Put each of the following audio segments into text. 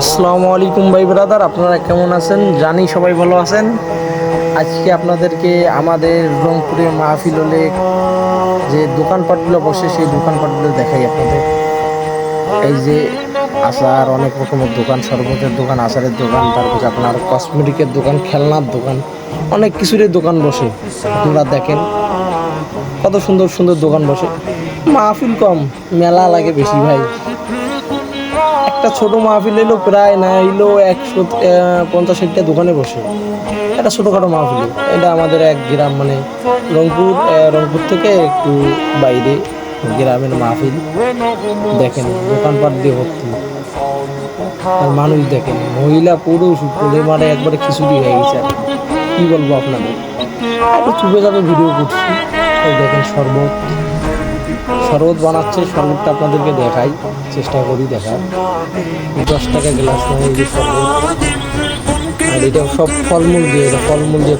আসসালামু আলাইকুম ভাই ব্রাদার, আপনারা কেমন আছেন? জানি সবাই ভালো আছেন। আজকে আপনাদেরকে আমাদের রংপুরে মাহফিল হলে যে দোকানপাটগুলো বসে সেই দোকানপাটগুলো দেখাই আপনাদের। এই যে আচার, অনেক রকমের দোকান, শরবতের দোকান, আচারের দোকান, তারপর আপনার কসমেটিকের দোকান, খেলনার দোকান, অনেক কিছুরই দোকান বসে। আপনারা দেখেন কত সুন্দর সুন্দর দোকান বসে। মাহফিল কম, মেলা লাগে বেশি ভাই। একটা ছোট মাহফিল এলো প্রায় না এলো 150-টা দোকানে বসে। এটা ছোটোখাটো মাহফিল, এটা আমাদের এক গ্রাম, মানে রংপুর থেকে একটু বাইরে গ্রামের মাহফিল। দেখেন দোকানপাট দিয়ে ভর্তি, আর মানুষ দেখেন, মহিলা পুরুষ মাঠে একবারে খিচুড়ি হয়ে গেছে। কি বলবো আপনাদের, একটু চুপে চাপে ভিডিও করছি। এই দেখেন শরবত বানাচ্ছে, শরবতটা আপনাদেরকে দেখাই, চেষ্টা করি দেখার। 10 টাকা গ্লাস নেয় এই যে শরবত, আর এটা সব ফলমূল দিয়ে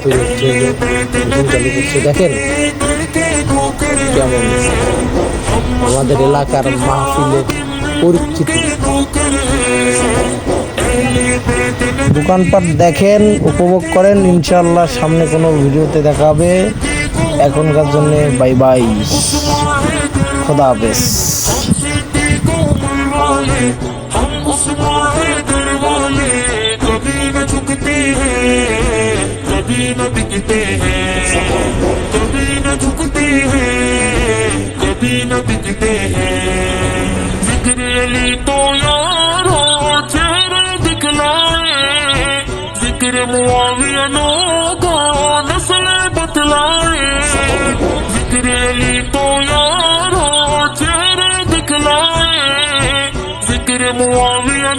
তৈরি হচ্ছে। মেশিন চালু করছে, দেখেন কেমন আমাদের এলাকার মাহফিলের পরিচিতি। দোকানপাট দেখেন, উপভোগ করেন। ইনশাআল্লাহ সামনে কোনো ভিডিওতে দেখা হবে। এখনকার জন্য বাই বাই, खुदा हाफिज। कभी न झुकते हैं, कभी न बिकते हैं, कभी न झुकते हैं, कभी न बिकते हैं। जिक्र अली तो यारो चेहरे दिखलाए, जिक्र मुआविया को नस्ल बतलाए। जिक्र अली तो यारो चेहरे दिखलाए, जिक्र मुआविया